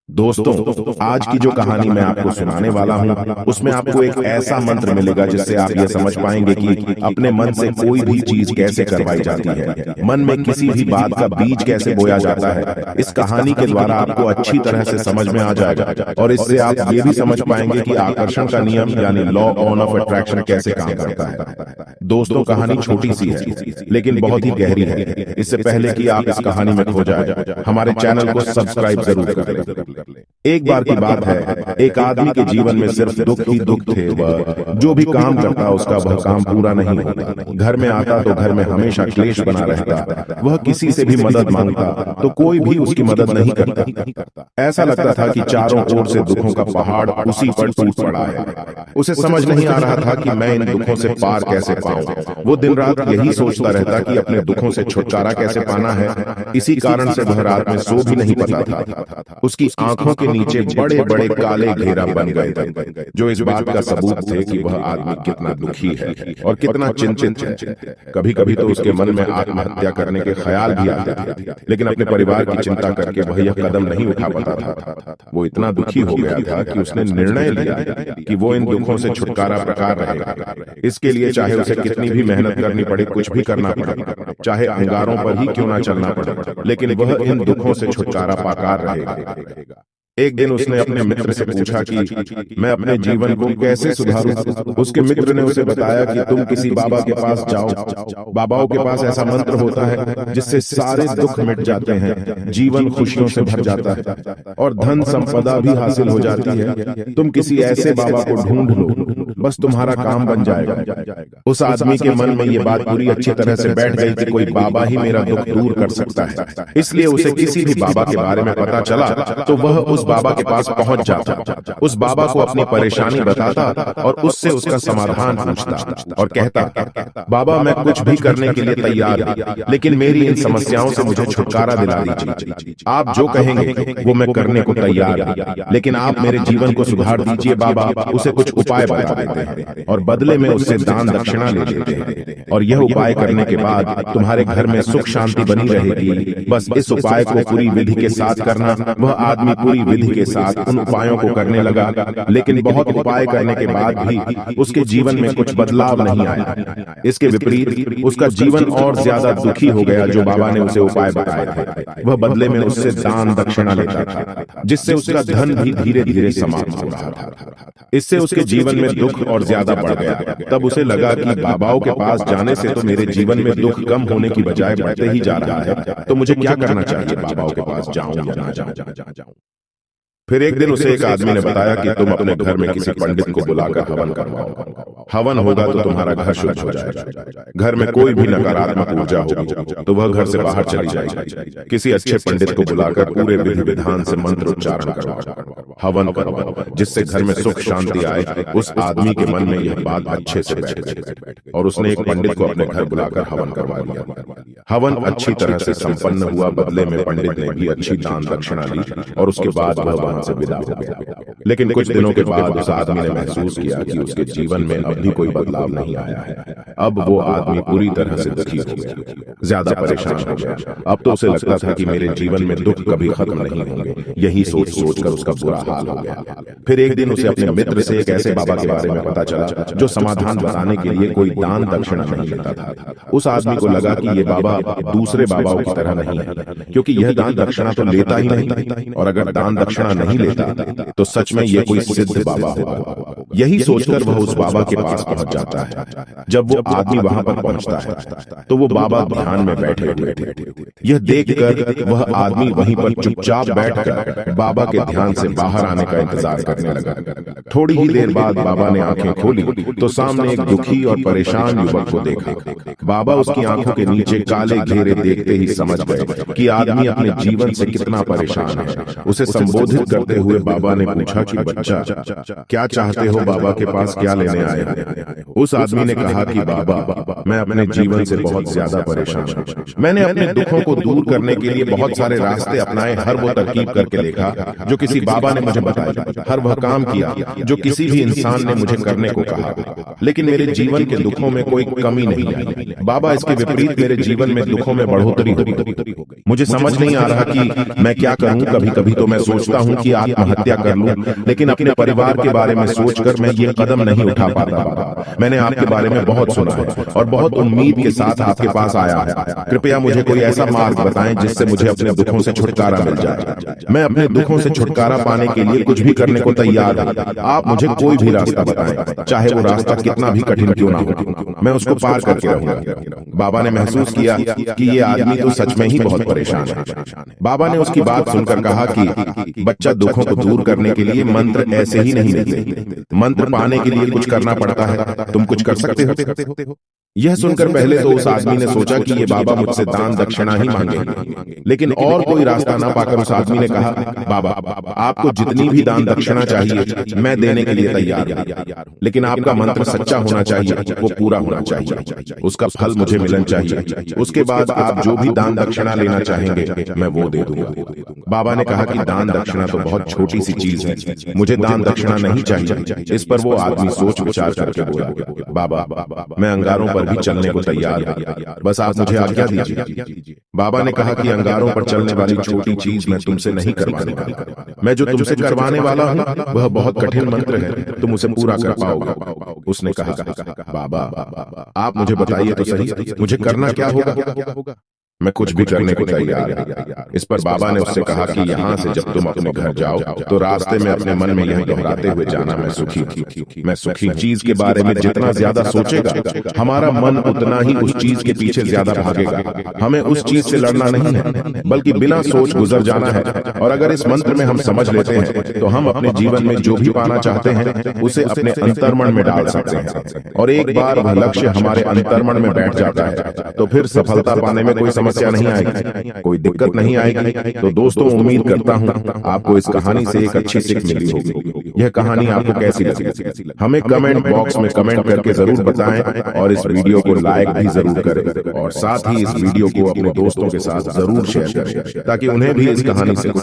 दोस्तों, आज की जो कहानी मैं आपको सुनाने वाला हूँ उसमें आपको एक ऐसा मंत्र मिलेगा जिससे आप यह समझ पाएंगे कि अपने मन से कोई भी चीज कैसे करवाई जाती है, मन में किसी भी बात का बीज कैसे बोया जाता है। इस कहानी के द्वारा आपको अच्छी तरह से समझ में आ जाएगा और इससे आप ये भी समझ पाएंगे कि आकर्षण का नियम यानी लॉ ऑफ अट्रैक्शन कैसे काम करता है। दोस्तों, कहानी छोटी सी है लेकिन बहुत ही गहरी है। इससे पहले कि आप इस कहानी में खो जाए, हमारे चैनल को सब्सक्राइब जरूर कर लें। एक बार की बात है, एक आदमी के जीवन में सिर्फ दुख ही दुख थे। वह जो भी काम करता उसका वह काम पूरा नहीं होता। घर में आता तो घर में हमेशा क्लेश बना रहता। वह किसी से भी मदद मांगता तो कोई भी उसकी मदद नहीं करता। ऐसा लगता था कि चारों ओर से दुखों का पहाड़ उसी पर टूट पड़ा है। उसे समझ नहीं आ रहा था कि मैं इन दुखों से पार कैसे पाऊं। वो दिन रात यही सोचता रहता कि अपने दुखों से छुटकारा कैसे पाना है। इसी कारण से वह रात में सो भी नहीं पाता था। उसकी आंखों के नीचे बड़े बड़े काले घेरा बन गए थे, जो इस बात का सबूत थे कि वह आदमी कितना दुखी है और कितना चिंतित है। कभी कभी तो उसके मन में आत्महत्या करने के ख्याल भी आते थे, लेकिन अपने परिवार की चिंता करके वह यह कदम नहीं उठा पाता था। वो इतना दुखी हो गया था कि उसने निर्णय लिया कि वो इन दुखों से छुटकारा प्रकार रहेगा। इसके लिए चाहे उसे कितनी भी मेहनत करनी पड़े, कुछ भी करना पड़े, चाहे अंगारों पर ही क्यों ना चलना पड़े, लेकिन वह इन दुखों से छुटकारा पाकर रहेगा। एक दिन उसने अपने मित्र से पूछा कि मैं अपने जीवन को कैसे सुधारूं। उसके मित्र ने उसे बताया कि तुम किसी बाबा के पास जाओ। बाबाओं के पास ऐसा मंत्र होता है जिससे सारे दुख मिट जाते हैं, जीवन खुशियों से भर जाता है और धन संपदा भी हासिल हो जाती है। तुम किसी ऐसे बाबा को ढूंढ लो, बस तुम्हारा काम बन जाएगा। उस आदमी के मन में ये बात पूरी अच्छी तरह से बैठ गई कि कोई बाबा ही मेरा दुख दूर कर सकता है। इसलिए उसे किसी भी बाबा के बारे में पता चला तो वह उस बाबा के पास पहुंच जाता, उस बाबा को अपनी परेशानी बताता और उससे उसका समाधान पूछता और कहता, बाबा मैं कुछ भी करने के लिए तैयार हूं, लेकिन मेरी इन समस्याओं से मुझे छुटकारा दिला दीजिए। आप जो कहेंगे वो मैं करने को तैयार हूं, लेकिन आप मेरे जीवन को सुधार दीजिए। बाबा उसे कुछ उपाय बता देते हैं और बदले में उससे दान दक्षिणा ले लेते हैं, और यह उपाय करने के बाद तुम्हारे घर में सुख शांति बनी रहेगी। बस इस उपाय को पूरी विधि के साथ करना। वह आदमी पूरी विधि के साथ उन उपायों को करने लगा, लेकिन बहुत उपाय करने के बाद भी उसके जीवन में कुछ बदलाव नहीं आया। इसके विपरीत उसका जीवन और ज्यादा दुखी हो गया। जो बाबा ने उसे उपाय बताए थे वह बदले में उससे दान दक्षिणा लेता था, जिससे उसका धन भी धीरे धीरे समाप्त हो रहा था। इससे उसके जीवन में दुख और ज्यादा बढ़ गया। तब उसे लगा कि बाबाओं के पास जाने से तो मेरे जीवन में दुख कम होने की बजाय बढ़ते ही जा रहा है, तो मुझे क्या करना चाहिए? बाबाओं के पास जाऊं या ना जाऊं? फिर एक दिन उसे एक आदमी ने बताया कि तुम अपने घर में किसी पंडित को बुलाकर हवन करवाओ। हवन होगा तो तुम्हारा घर शुद्ध हो जाएगा। घर में कोई भी नकारात्मक ऊर्जा होगी तो वह घर से बाहर चली जाएगी। किसी अच्छे पंडित को बुलाकर पूरे विधि विधान से मंत्र उच्चारण करवाओ, हवन करवाओ, जिससे घर में सुख शांति आए। उस आदमी के मन में यह बात अच्छे से बैठ गई और उसने एक पंडित को अपने घर बुलाकर हवन करवा दिया। हवन अच्छी तरह से संपन्न हुआ। बदले में पंडित ने भी अच्छी दान दक्षिणा ली और उसके बाद वह से विदा हो गया। लेकिन कुछ दिनों के बाद उस आदमी ने महसूस किया कि उसके जीवन में अब भी कोई बदलाव नहीं आया है। अब वो आदमी पूरी तरह से दुखी हो गया, ज्यादा परेशान हो गया। अब तो उसे लगता था कि मेरे जीवन में दुख कभी खत्म नहीं होंगे। यही सोच सोचकर उसका बुरा हाल हो गया। फिर एक दिन उसे अपने मित्र से एक ऐसे बाबा के बारे में पता चला जो समाधान बताने के लिए कोई दान दक्षिणा नहीं लेता था। उस आदमी को लगा कि ये बाबा दूसरे बाबाओं की तरह नहीं है, क्योंकि यह दान दक्षिणा तो लेता ही नहीं, और अगर दान दक्षिणा नहीं लेता तो सच में ये कोई सिद्ध बाबा होगा। यही सोचकर वह उस बाबा के पास पहुंच जाता है। जब वो आदमी वहां पर पहुंचता है तो वो बाबा ध्यान में बैठे हुए थे। यह देखकर वह आदमी वहीं पर चुपचाप बैठकर बाबा के ध्यान से बाहर आने का इंतजार करने लगा। थोड़ी ही देर बाद बाबा ने आंखें खोली तो सामने एक दुखी और परेशान युवक को देखा। बाबा उसकी आंखों के नीचे काले घेरे देखते ही समझ गए कि आदमी अपने जीवन से कितना परेशान है। उसे संबोधित करते हुए बाबा ने पूछा कि बच्चा, क्या चाहते हो? बाबा के पास क्या लेने आए हो? उस आदमी ने कहा कि बाबा, मैं अपने जीवन से बहुत ज्यादा परेशान हूँ। मैंने अपने दुखों को दूर करने के लिए बहुत सारे रास्ते अपनाए, हर वो तरकीब करके देखा जो किसी बाबा ने मुझे बताई, हर वह काम किया जो किसी भी इंसान ने मुझे करने को कहा, लेकिन मेरे जीवन के दुखों में कोई कमी नहीं आई। बाबा, इसके विपरीत मेरे जीवन में दुखों में बढ़ोतरी हो गई। मुझे समझ नहीं आ रहा कि मैं क्या करूं। कभी कभी तो मैं सोचता हूं कि आत्महत्या कर लूं, लेकिन अपने परिवार के बारे में सोचकर मैं ये कदम नहीं उठा पाता। मैंने आपके बारे में बहुत सुना है और बहुत उम्मीद के साथ आपके पास आया है। कृपया मुझे कोई ऐसा मार्ग बताएं जिससे मुझे अपने दुखों से छुटकारा मिल जाए। मैं अपने दुखों से छुटकारा पाने के लिए कुछ भी करने को तैयार हूं। आप मुझे कोई भी रास्ता बताएं, चाहे वो रास्ता कितना भी कठिन क्यों ना हो, मैं उसको पार करके रहूंगा। बाबा ने महसूस किया कि ये आदमी तो सच में ही बहुत परेशान है। बाबा ने उसकी बात सुनकर कहा कि बच्चा, दुखों को दूर करने के लिए मंत्र ऐसे ही नहीं मिलते। मंत्र पाने के लिए कुछ करना पड़ता है। तुम कुछ कर सकते हो। यह सुनकर पहले तो उस आदमी ने सोचा कि ये बाबा मुझसे दान दक्षिणा ही मांगेंगे, लेकिन और कोई रास्ता ना पाकर उस आदमी ने कहा, बाबा, आपको जितनी भी दान दक्षिणा चाहिए मैं देने के लिए तैयार हूं, लेकिन आपका मंत्र सच्चा होना चाहिए, वो पूरा होना चाहिए, उसका फल मुझे मिलना चाहिए। उसके बाद आप जो भी दान दक्षिणा लेना चाहेंगे मैं वो दे दूंगा। बाबा ने कहा कि दान दक्षिणा तो बहुत छोटी सी चीज है, मुझे दान दक्षिणा नहीं चाहिए। इस पर वो आदमी सोच विचार करके बोला, बाबा, मैं अंगारों पर भी चलने को तैयार हूं, बस आप मुझे आज्ञा दीजिए। बाबा ने कहा कि अंगारों पर चलने वाली छोटी चीज मैं तुमसे नहीं करवाने वाला। मैं जो तुमसे करवाने वाला हूं वह बहुत कठिन मंत्र है, तुम उसे पूरा कर पाओगे। उसने कहा, बाबा, आप मुझे बताइए तो सही, मुझे करना क्या होगा? मैं कुछ भी करने को तैयार हूं। इस पर बाबा ने उससे कहा कि यहाँ से जब तुम अपने घर जाओ तो रास्ते में अपने मन में यह दोहराते हुए जाना, मैं सुखी हूं। मैं सुखी चीज के बारे में जितना ज्यादा सोचेगा हमारा मन उतना ही उस चीज के पीछे ज्यादा भागेगा। हमें उस चीज से लड़ना नहीं है, बल्कि बिना सोच गुजर जाना है। और अगर इस मंत्र में हम समझ लेते हैं तो हम अपने जीवन में जो भी पाना चाहते हैं उसे अपने अंतर्मन में डाल सकते हैं। और एक बार वह लक्ष्य हमारे अंतर्मन में बैठ जाता है तो फिर सफलता पाने में कोई समस्या नहीं आएगी, कोई दिक्कत नहीं आएगी। तो दोस्तों, उम्मीद करता हूं आपको इस कहानी से एक अच्छी सीख मिली होगी। यह कहानी आपको कैसी लगी हमें कमेंट बॉक्स में कमेंट करके जरूर बताएं और इस वीडियो को लाइक भी जरूर करें और साथ ही इस वीडियो को अपने दोस्तों के साथ जरूर शेयर करें ताकि उन्हें भी इस कहानी से